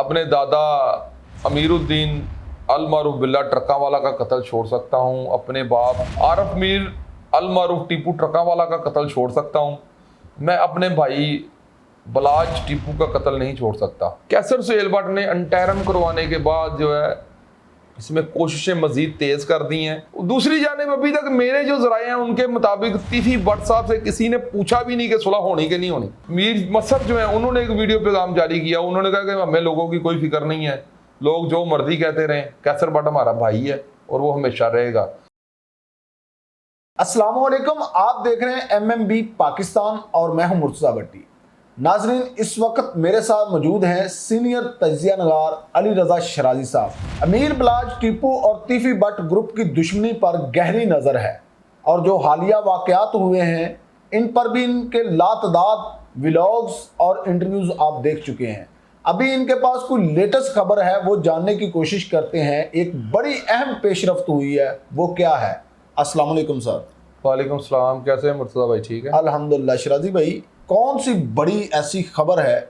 अपने दादा अमीरुद्दीन अल मारूफ बिल्ला ट्रक्का वाला का कत्ल छोड़ सकता हूँ। अपने बाप आरफ मीर अल मारूफ टीपू ट्रक्का वाला का कत्ल छोड़ सकता हूँ। मैं अपने भाई बलाज टीपू का कत्ल नहीं छोड़ सकता। कैसर सुहेल भट्ट ने अंटैरम करवाने के बाद जो है इसमें कोशिशें मजीद तेज कर दी हैं। दूसरी जानिब अभी तक मेरे जो ज़राए हैं उनके मुताबिक तीफी भट्ट साहब से किसी ने पूछा भी नहीं कि सुलह होनी कि नहीं होनी। मीर मसद जो है उन्होंने एक वीडियो पैगाम जारी किया। उन्होंने कहा कि हमें लोगों की कोई फिक्र नहीं है, लोग जो मर्जी कहते रहें, कैसर भट्ट हमारा भाई है और वो हमेशा रहेगा। अस्सलाम वालेकुम, आप देख रहे हैं MMB पाकिस्तान और मैं हूं मुर्तज़ा भट्टी। नाजरीन, इस वक्त मेरे साथ मौजूद हैं सीनियर तजिया नगार अली रज़ा शराजी साहब। अमीर बलाज टीपू और तीफी भट्ट ग्रुप की दुश्मनी पर गहरी नज़र है और जो हालिया वाक़यात हुए हैं इन पर भी इनके लातदाद व्लॉग्स और इंटरव्यूज़ आप देख चुके हैं। अभी इनके पास कोई लेटेस्ट खबर है, वो जानने की कोशिश करते हैं। एक बड़ी अहम पेशरफ्त हुई है, वो क्या है? अस्सलाम वालेकुम सर। वालेकुम सलाम, कैसे हैं मुर्तज़ा भाई? ठीक है अल्हम्दुलिल्लाह। शराजी भाई, कौन सी बड़ी ऐसी खबर है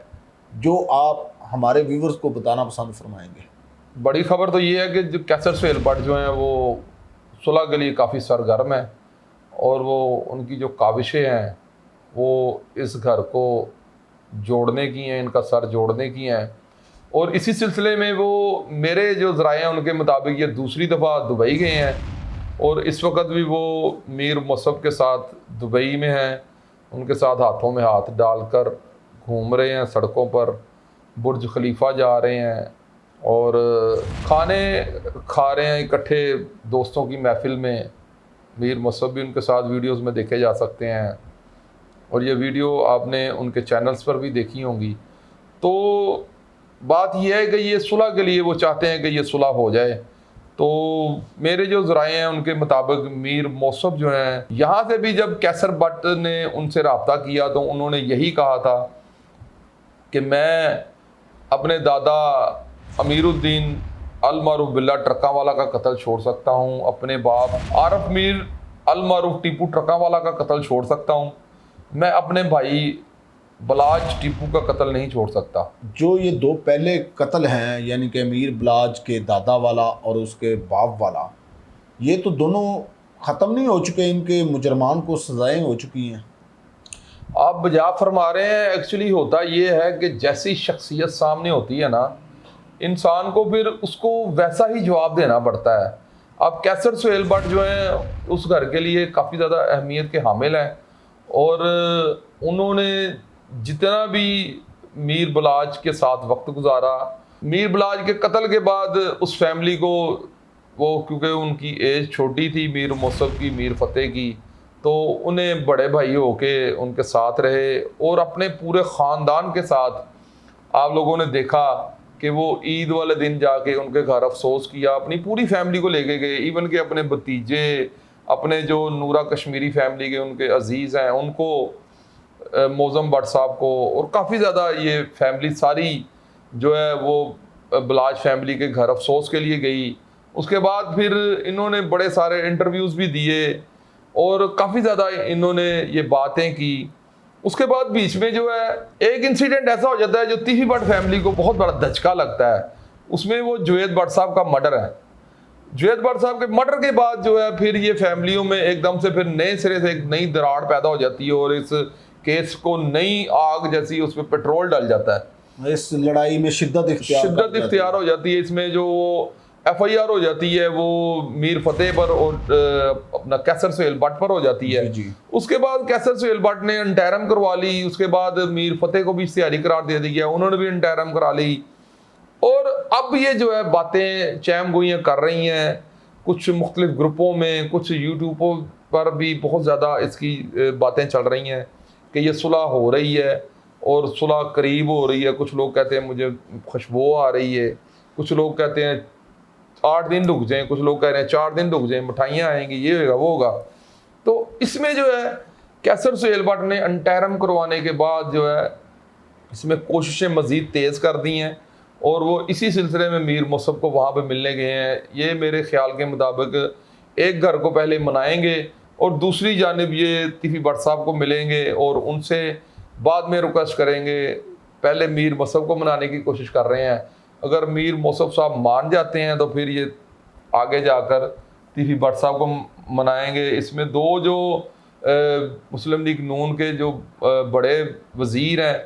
जो आप हमारे व्यूवर्स को बताना पसंद फरमाएंगे? बड़ी खबर तो ये है कि जो कैसर सुहेल भट्ट जो हैं वो सुलह के लिए काफ़ी सरगर्म है और वो उनकी जो काविशें हैं वो इस घर को जोड़ने की हैं, इनका सर जोड़ने की हैं। और इसी सिलसिले में वो मेरे जो ज़राए हैं उनके मुताबिक ये दूसरी दफ़ा दुबई गए हैं और इस वक्त भी वो मीर मुसब के साथ दुबई में हैं। उनके साथ हाथों में हाथ डालकर घूम रहे हैं, सड़कों पर बुर्ज खलीफा जा रहे हैं और खाने खा रहे हैं इकट्ठे दोस्तों की महफिल में। मीर मुसब भी उनके साथ वीडियोस में देखे जा सकते हैं और ये वीडियो आपने उनके चैनल्स पर भी देखी होंगी। तो बात यह है कि ये सुलह के लिए वो चाहते हैं कि ये सुलह हो जाए। तो मेरे जो ज़राए हैं उनके मुताबिक मीर मौसफ जो हैं, यहाँ से भी जब कैसर भट्ट ने उनसे रब्ता किया तो उन्होंने यही कहा था कि मैं अपने दादा अमीरुद्दीन अल मारूफ बिल्ला ट्रक्का वाला का कत्ल छोड़ सकता हूँ। अपने बाप आरफ मीर अल मारूफ टीपू ट्रक्का वाला का कत्ल छोड़ सकता हूँ। मैं अपने भाई बलाज टीपू का कत्ल नहीं छोड़ सकता। जो ये दो पहले कत्ल हैं, यानी कि अमीर बलाज के दादा वाला और उसके बाप वाला, ये तो दोनों ख़त्म नहीं हो चुके? इनके मुजरमान को सज़ाएं हो चुकी हैं? आप बजा फरमा रहे हैं। एक्चुअली होता ये है कि जैसी शख्सियत सामने होती है ना, इंसान को फिर उसको वैसा ही जवाब देना पड़ता है। अब कैसर सुहेल भट्ट जो हैं उस घर के लिए काफ़ी ज़्यादा अहमियत के हामिल हैं और उन्होंने जितना भी मीर बलाज के साथ वक्त गुजारा, मीर बलाज के कत्ल के बाद उस फैमिली को वो, क्योंकि उनकी एज छोटी थी मीर मुसब की, मीर फतेह की, तो उन्हें बड़े भाई होके उनके साथ रहे और अपने पूरे ख़ानदान के साथ आप लोगों ने देखा कि वो ईद वाले दिन जाके उनके घर अफसोस किया, अपनी पूरी फैमिली को लेके गए। इवन के अपने भतीजे, अपने जो नूरा कश्मीरी फैमिली के उनके अजीज़ हैं उनको, मौज़म भट्ट साहब को, और काफ़ी ज़्यादा ये फैमिली सारी जो है वो बलाज फैमिली के घर अफसोस के लिए गई। उसके बाद फिर इन्होंने बड़े सारे इंटरव्यूज़ भी दिए और काफ़ी ज़्यादा इन्होंने ये बातें की। उसके बाद बीच में जो है एक इंसिडेंट ऐसा हो जाता है जो तीफी भट्ट फैमिली को बहुत बड़ा धचका लगता है। उसमें वो जुवेद भट्ट साहब का मर्डर है। जुवेद भट्ट साहब के मर्डर के बाद जो है फिर ये फैमिलियों में एकदम से फिर नए सिरे से एक नई दरार पैदा हो जाती है और इस केस को नई आग जैसी उसमें पेट्रोल डल जाता है। इस लड़ाई में शिद्दत इख्तियार हो जाती है। इसमें जो FIR हो जाती है वो मीर फतेह पर और अपना कैसर सुहेल भट्ट पर हो जाती है। जी। उसके बाद कैसर सुहेल भट्ट ने अंटैरम करवा ली। उसके बाद मीर फतेह को भी इश्तिहारी करार दे दिया, उन्होंने भी अंटैरम करा ली। और अब ये जो है बातें चैम गोइयाँ कर रही हैं कुछ मुख्तलिफ ग्रुपों में, कुछ यूट्यूबों पर भी बहुत ज़्यादा इसकी बातें चल रही हैं कि ये सुलह हो रही है और सुलह करीब हो रही है। कुछ लोग कहते हैं मुझे खुशबू आ रही है, कुछ लोग कहते हैं 8 दिन रुक जाएं, कुछ लोग कह रहे हैं 4 दिन रुक जाएं, मिठाइयाँ आएंगी, ये होगा वो होगा। तो इसमें जो है कैसर सुहेल भट्ट ने अंटैरम करवाने के बाद जो है इसमें कोशिशें मज़ीद तेज़ कर दी हैं और वो इसी सिलसिले में मीर मुसब को वहाँ पे मिलने गए हैं। ये मेरे ख्याल के मुताबिक एक घर को पहले मनाएंगे और दूसरी जानिब ये तीफी भट्ट साहब को मिलेंगे और उनसे बाद में रिक्वेस्ट करेंगे। पहले मीर मुसब को मनाने की कोशिश कर रहे हैं اگر میر موصف صاحب مان جاتے ہیں تو پھر یہ آگے جا کر تیفی بٹ صاحب کو منائیں گے. اس میں دو جو مسلم لیگ نون کے جو بڑے وزیر ہیں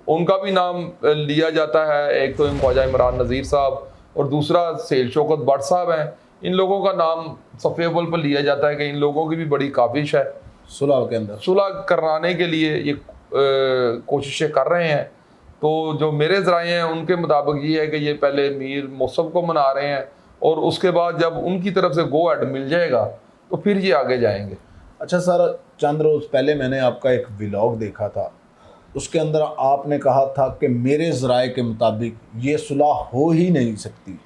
ان کا بھی نام لیا جاتا ہے. ایک تو خواجہ عمران نذیر صاحب اور دوسرا سہیل شوکت بٹ صاحب ہیں. ان لوگوں کا نام صفحے اول پر لیا جاتا ہے کہ ان لوگوں کی بھی بڑی کاوش ہے صلح کے اندر، صلح کرانے کے لیے یہ کوششیں کر رہے ہیں. تو جو میرے ذرائع ہیں ان کے مطابق یہ ہے کہ یہ پہلے میر موصف کو منا رہے ہیں اور اس کے بعد جب ان کی طرف سے گو ایڈ مل جائے گا تو پھر یہ آگے جائیں گے. اچھا سر، چند روز پہلے میں نے آپ کا ایک ولاگ دیکھا تھا، اس کے اندر آپ نے کہا تھا کہ میرے ذرائع کے مطابق یہ صلح ہو ہی نہیں سکتی.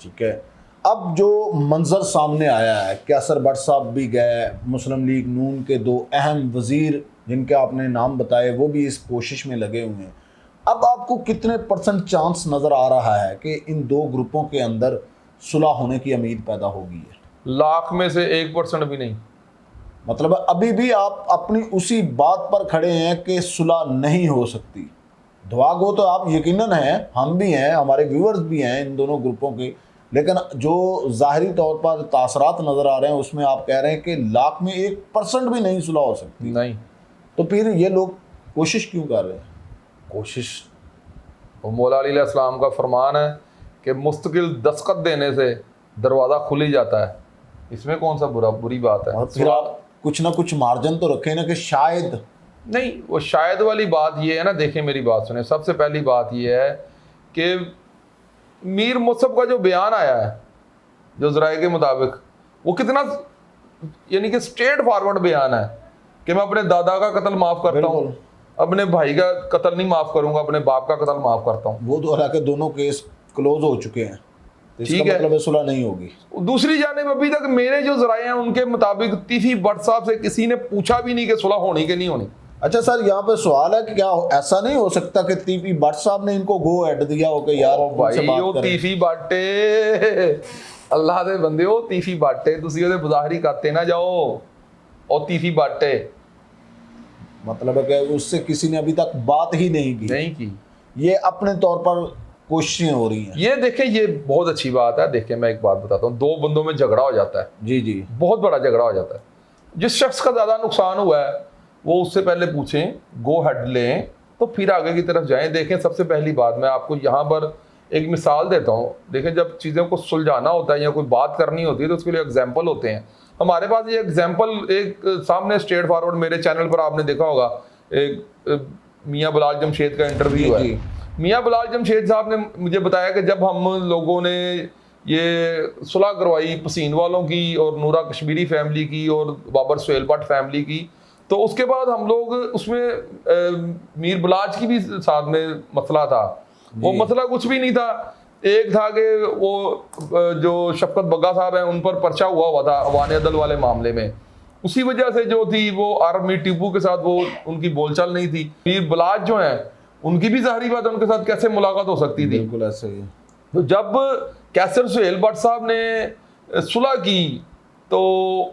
ٹھیک ہے، اب جو منظر سامنے آیا ہے، کیسر بٹ صاحب بھی گئے، مسلم لیگ نون کے دو اہم وزیر جن کے آپ نے نام بتائے وہ بھی اس کوشش میں لگے ہوئے ہیں. اب آپ کو کتنے % چانس نظر آ رہا ہے کہ ان دو گروپوں کے اندر صلح ہونے کی امید پیدا ہوگی ہے؟ لاکھ میں سے 1% بھی نہیں. مطلب ابھی بھی آپ اپنی اسی بات پر کھڑے ہیں کہ صلح نہیں ہو سکتی. دعا گو تو آپ یقیناً ہیں، ہم بھی ہیں، ہمارے ویورز بھی ہیں ان دونوں گروپوں کے، لیکن جو ظاہری طور پر تاثرات نظر آ رہے ہیں اس میں آپ کہہ رہے ہیں کہ لاکھ میں 1% بھی نہیں صلح ہو سکتی. نہیں تو پھر یہ لوگ کوشش کیوں کر رہے ہیں؟ کوشش، مولا علیہ السلام کا فرمان ہے کہ مستقل دستخط دینے سے دروازہ کھل ہی جاتا ہے. اس میں کون سا بری بات ہے؟ اور پھر آپ کچھ نہ کچھ مارجن تو رکھیں نا کہ شاید. نہیں، وہ شاید والی بات یہ ہے نا، دیکھیں میری بات سنیں. سب سے پہلی بات یہ ہے کہ میر موصف کا جو بیان آیا ہے جو ذرائع کے مطابق، وہ کتنا یعنی کہ اسٹریٹ فارورڈ بیان ہے کہ میں اپنے دادا کا قتل معاف کرتا ہوں، اپنے بھائی کا قتل نہیں معاف کروں گا، اپنے باپ کا قتل معاف کرتا ہوں. وہ تو حالانکہ دونوں کیس کلوز ہو چکے ہیں، اس کا مطلب ہے صلح نہیں ہوگی. دوسری جانب ابھی تک میرے جو ذرائع ہیں ان کے مطابق تیفی بٹ صاحب سے کسی نے پوچھا بھی نہیں کہ صلح ہونی کہ نہیں ہونی. اچھا سر، یہاں پہ سوال ہے کہ کیا ایسا نہیں ہو سکتا کہ تیفی بٹ صاحب نے ان کو گو ایڈ دیا ہو کہ یار ان سے بات کریں؟ تیفی باٹے اللہ دے بندے ہو، تیفی باٹے تسی ਉਹਦੇ بظاہری کرتے نہ جاؤ. اور تیفی باٹے مطلب ہے کہ اس سے کسی نے ابھی تک بات ہی نہیں کی. یہ اپنے طور پر کوششیں ہو رہی ہیں. یہ دیکھیں، یہ بہت اچھی بات ہے. دیکھیں میں ایک بات بتاتا ہوں، دو بندوں میں جھگڑا ہو جاتا ہے، جی بہت بڑا جھگڑا ہو جاتا ہے. جس شخص کا زیادہ نقصان ہوا ہے وہ اس سے پہلے پوچھیں، گو ہیڈ لیں تو پھر آگے کی طرف جائیں. دیکھیں سب سے پہلی بات میں آپ کو یہاں پر ایک مثال دیتا ہوں. دیکھیں جب چیزوں کو سلجھانا ہوتا ہے یا کوئی بات کرنی ہوتی ہے تو اس کے لیے ایگزامپل ہوتے ہیں. ہمارے پاس یہ ایگزامپل ایک سامنے اسٹریٹ فارورڈ میرے چینل پر آپ نے دیکھا ہوگا، ایک میاں بلال جمشید کا انٹرویو ہے. میاں بلال جمشید صاحب نے مجھے بتایا کہ جب ہم لوگوں نے یہ صلح کروائی پسین والوں کی اور نورا کشمیری فیملی کی اور بابر سہیل بٹ فیملی کی، تو اس کے بعد ہم لوگ اس میں میر بلاج کی بھی ساتھ میں مسئلہ تھا. وہ مسئلہ کچھ بھی نہیں تھا، ایک تھا کہ وہ جو شفقت بگا صاحب ہیں ان پر پرچہ ہوا تھا عوان عدل والے معاملے میں. اسی وجہ سے جو تھی وہ آرمی ٹیپو کے ساتھ وہ ان کی بول چال نہیں تھی. میر بلاج جو ہیں ان کی بھی ظاہری بات ہے، ان کے ساتھ کیسے ملاقات ہو سکتی تھی؟ بالکل ایسے ہی. تو جب کیسر سہیل بٹ صاحب نے صلح کی تو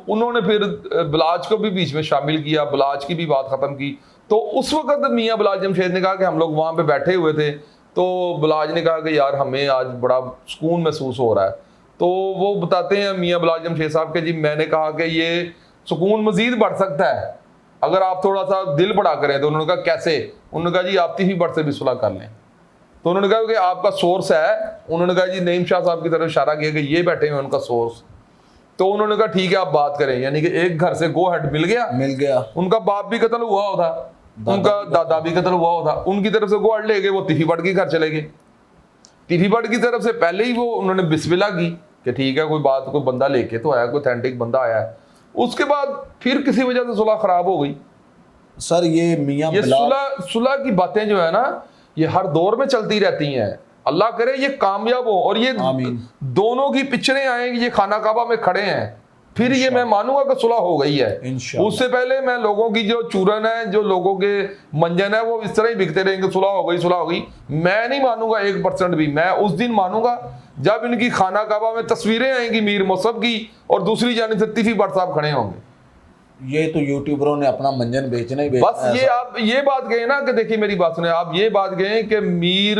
انہوں نے پھر بلاج کو بھی بیچ میں شامل کیا، بلاج کی بھی بات ختم کی. تو اس وقت میاں بلاج جمشید نے کہا کہ ہم لوگ وہاں پہ بیٹھے ہوئے تھے تو بلاج نے کہا کہ یار ہمیں آج بڑا سکون محسوس ہو رہا ہے. تو وہ بتاتے ہیں میاں بلاج جمشید صاحب کہ جی میں نے کہا کہ یہ سکون مزید بڑھ سکتا ہے اگر آپ تھوڑا سا دل بڑا کریں. تو انہوں نے کہا کیسے؟ انہوں نے کہا جی آپ تیفی بٹ سے بھی صلح کر لیں. تو انہوں نے کہا کہ آپ کا سورس ہے؟ انہوں نے کہا جی نعیم شاہ صاحب کی طرف اشارہ کیا کہ یہ بیٹھے ہیں ان کا سورس. تو انہوں نے کہا ٹھیک ہے آپ بات کریں. یعنی کہ ایک گھر سے گو ہیڈ مل گیا. ان کا باپ بھی قتل ہوا ہوتا، ان کا دادا بھی قتل ہوا ہوتا، ان کی طرف سے گو ہیڈ لے گئے، وہ تیفی بٹ کے گھر چلے گئے. تیفی بٹ کی طرف سے پہلے ہی وہ انہوں نے بسم اللہ کی کہ ٹھیک ہے کوئی بات، کوئی بندہ لے کے تو آیا، کوئی اتھینٹک بندہ آیا ہے. اس کے بعد پھر کسی وجہ سے صلح خراب ہو گئی. سر یہ میاں صلح کی باتیں جو ہے نا یہ ہر دور میں چلتی رہتی ہیں. اللہ کرے یہ کامیاب ہو اور یہ دونوں کی پکچریں آئیں کہ یہ خانہ کعبہ میں کھڑے ہیں، پھر یہ میں مانوں گا کہ صلح ہو گئی ہے. اس سے پہلے میں لوگوں کی جو چورن ہے، جو لوگوں کے منجن ہے، وہ اس طرح ہی بکتے رہیں گے صلح ہو گئی صلح ہو گئی. میں نہیں مانوں گا 1% بھی. میں اس دن مانوں گا جب ان کی خانہ کعبہ میں تصویریں آئیں گی میر موصف کی اور دوسری جانب سے تیفی بٹ صاحب کھڑے ہوں گے. یہ تو یوٹیوبروں نے اپنا منجن بیچنا ہی بیچنا. بس یہ آپ یہ بات کہیں نا کہ دیکھیے میری بات سنیں، آپ یہ بات کہیں کہ میر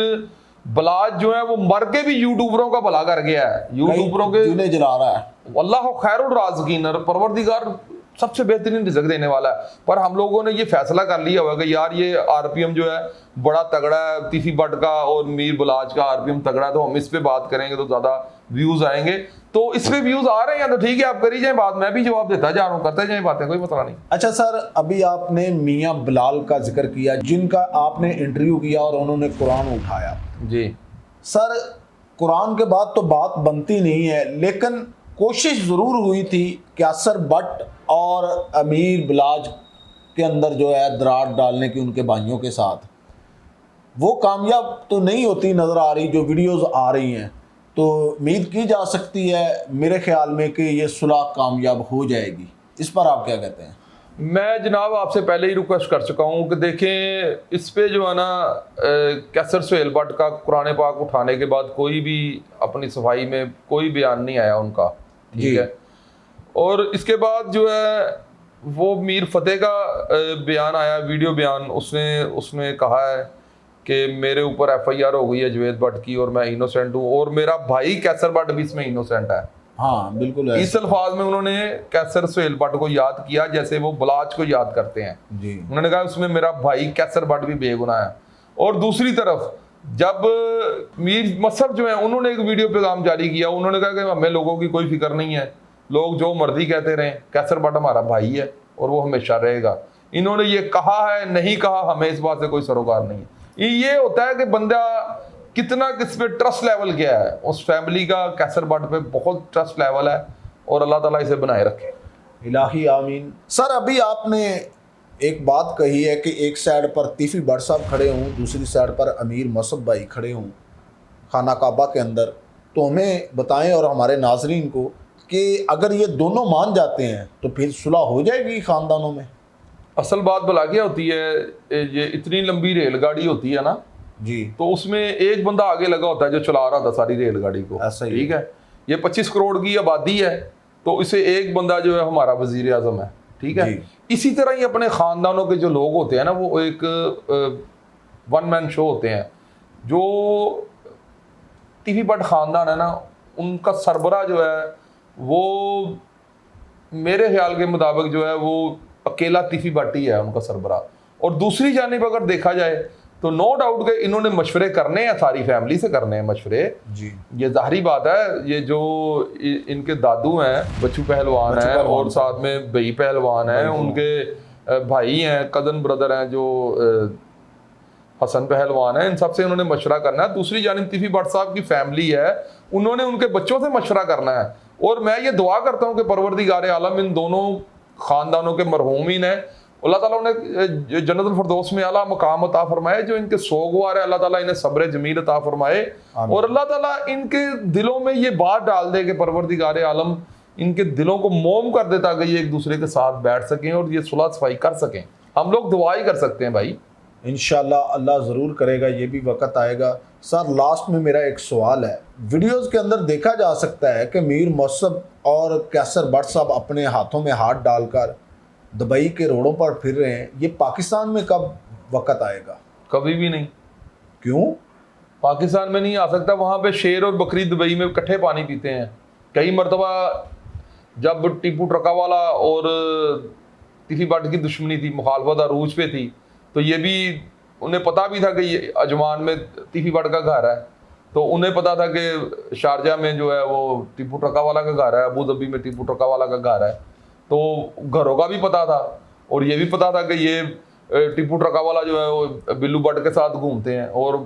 बलाज जो है वो मर के भी यूट्यूबरों का भला कर गया है, यूट्यूबरों के जिन्हें जला रहा है। अल्लाह खैरुर राज़िकीन, परवरदिगार सबसे बेहतरीन रिज़्क़ देने वाला है। पर हम लोगों ने ये फैसला कर लिया हुआ कि यार ये आरपीएम जो है बड़ा तगड़ा है, तीफी बट का और मीर बलाज का आरपीएम तगड़ा है, तो हम इस पे बात करेंगे तो ज़्यादा व्यूज़ आएंगे। तो इस पे व्यूज़ आ रहे हैं तो ठीक है, आप करी जाए बात, मैं भी जवाब देता जा रहा हूँ, करते जाए बातें, कोई मसला नहीं। अच्छा सर, अभी आपने मियाँ बिलाल का जिक्र किया जिनका आपने इंटरव्यू किया और उन्होंने कुरान उठाया। जी सर, कुरान के बाद तो बात बनती नहीं है, लेकिन कोशिश ज़रूर हुई थी कैसर बट और अमीर बिलाज के अंदर जो है दरार डालने की उनके भाइयों के साथ। वो कामयाब तो नहीं होती नज़र आ रही जो वीडियोस आ रही हैं, तो उम्मीद की जा सकती है मेरे ख्याल में कि ये सुलह कामयाब हो जाएगी। इस पर आप क्या कहते हैं? मैं जनाब आपसे पहले ही रिक्वेस्ट कर चुका हूँ कि देखें इस पे जो है ना कैसर सुहेल भट्ट का कुरान पाक उठाने के बाद कोई भी अपनी सफाई में कोई बयान नहीं आया उनका, ठीक है। और इसके बाद जो है वो मीर फतेह का बयान आया, वीडियो बयान, उसने कहा है कि मेरे ऊपर एफआईआर हो गई है जवेद भट्ट की और मैं इनोसेंट हूँ और मेरा भाई कैसर भट्ट भी इसमें इनोसेंट है। हाँ बिल्कुल है। इस अल्फाज में उन्होंने कैसर सुहेल भट्ट को याद किया जैसे वो बलाज को याद करते हैं जी। उन्होंने कहा उसमें मेरा भाई कैसर भट्ट भी बेगुनाह है। और दूसरी तरफ जब मीर मसहब जो है उन्होंने एक वीडियो पैगाम जारी किया, उन्होंने कहा कि हमें लोगों की कोई फिक्र नहीं है, लोग जो मर्जी कहते रहें, कैसर भट्ट हमारा भाई है और वो हमेशा रहेगा। इन्होंने ये कहा है नहीं कहा, हमें इस बात से कोई सरोकार नहीं है। ये होता है कि बंदा कितना किस पे ट्रस्ट लेवल क्या है, उस फैमिली का कैसर भट्ट पे बहुत ट्रस्ट लेवल है और अल्लाह ताला इसे बनाए रखे। इलाही आमीन। सर, अभी आपने एक बात कही है कि एक साइड पर तीफी भट्ट साहब खड़े हों, दूसरी साइड पर अमीर मसहब भाई खड़े हों खाना काबा के अंदर, तो हमें बताएं और हमारे नाजरीन को कि अगर ये दोनों मान जाते हैं तो फिर सुलह हो जाएगी ख़ानदानों में? असल बात भला क्या होती है, ये इतनी लंबी रेलगाड़ी होती है ना जी, तो उसमें एक बंदा आगे लगा होता है जो चला रहा था सारी रेलगाड़ी को, ऐसा ही ठीक है। ये 25 करोड़ की आबादी है तो इसे एक बंदा जो है हमारा वजीर आजम है, ठीक है। इसी तरह ही अपने ख़ानदानों के जो लोग होते हैं ना वो एक वन मैन शो होते हैं। जो तीफी भट्ट ख़ानदान है ना उनका सरबरा जो है वो मेरे ख्याल के मुताबिक जो है वो अकेला तीफी भट्ट ही है उनका सरबरा। और दूसरी जानिब अगर देखा जाए तो नो डाउट के इन्होंने मशवरे करने हैं, सारी फैमिली से करने हैं मशवरे जी। ये जाहिर बात है, ये जो इनके दादू हैं बच्चू पहलवान हैं और साथ में बई पहलवान हैं, उनके भाई हैं, कज़न ब्रदर हैं जो हसन पहलवान हैं, इन सबसे इन्होंने मशवरा करना है। दूसरी जानिब तीफी भट्ट साहब की फैमिली है, उन्होंने उनके बच्चों से मशवरा करना है। और मैं ये दुआ करता हूँ कि परवरदिगार आलम इन दोनों ख़ानदानों के मरहूमीन हैं, अल्लाह ताला उन्हें जन्नतुल फिरदौस में आला मकाम अता फरमाए। जो इनके सोगवार है अल्लाह ताला इन्हें सब्र जमील अता फरमाए और अल्लाह ताला इनके दिलों में ये बात डाल दे कि परवरदिगार आलम इनके दिलों को मोम कर दे ताकि ये एक दूसरे के साथ बैठ सकें और ये सुलह सफाई कर सकें। हम लोग दुआ ही कर सकते हैं भाई, इंशाल्लाह अल्लाह ज़रूर करेगा, ये भी वक्त आएगा। सर, लास्ट में मेरा एक सवाल है, वीडियोज़ के अंदर देखा जा सकता है कि मीर मसहब और कैसर भट्ट साहब अपने हाथों में हाथ डालकर दुबई के रोडों पर फिर रहे हैं, ये पाकिस्तान में कब वक्त आएगा? कभी भी नहीं। क्यों? पाकिस्तान में नहीं आ सकता, वहाँ पे शेर और बकरी दुबई में इकट्ठे पानी पीते हैं। कई मरतबा जब टीपू ट्रकावाला और तीफी भट्ट की दुश्मनी थी, मुखालफत अरूज पे थी, तो ये भी उन्हें पता भी था कि ये अजमान में तीफी भट्ट का घर है, तो उन्हें पता था कि शारजा में जो है वो टीपू ट्रकावाला का घर है, अबू धाबी में टीपू ट्रकावाला का घर है, तो घरों का भी पता था। और ये भी पता था कि ये टीपू ट्रकावाला जो है वो बिल्लू भट्ट के साथ घूमते हैं और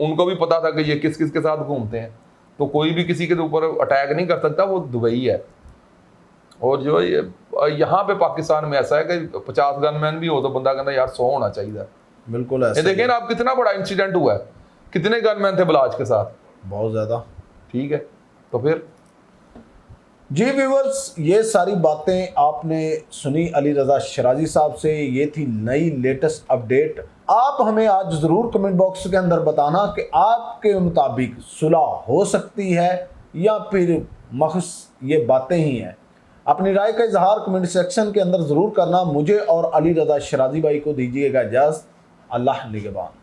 उनको भी पता था कि ये किस किस के साथ घूमते हैं, तो कोई भी किसी के ऊपर अटैक नहीं कर सकता, वो दुबई है। और जो ये यहाँ पे पाकिस्तान में ऐसा है कि 50 गनमैन भी हो तो बंदा कहता यार 100 होना चाहिए। बिल्कुल ऐसा। देखिए ना आप कितना बड़ा इंसिडेंट हुआ है, कितने गनमैन थे बलाज के साथ? बहुत ज़्यादा। ठीक है, तो फिर जी व्यूअर्स, ये सारी बातें आपने सुनी अली रज़ा शराजी साहब से। ये थी नई लेटेस्ट अपडेट। आप हमें आज ज़रूर कमेंट बॉक्स के अंदर बताना कि आपके मुताबिक सुलह हो सकती है या फिर महज ये बातें ही हैं। अपनी राय का इजहार कमेंट सेक्शन के अंदर ज़रूर करना। मुझे और अली रज़ा शराजी भाई को दीजिएगा इजाज़त। अल्लाह निगहबान।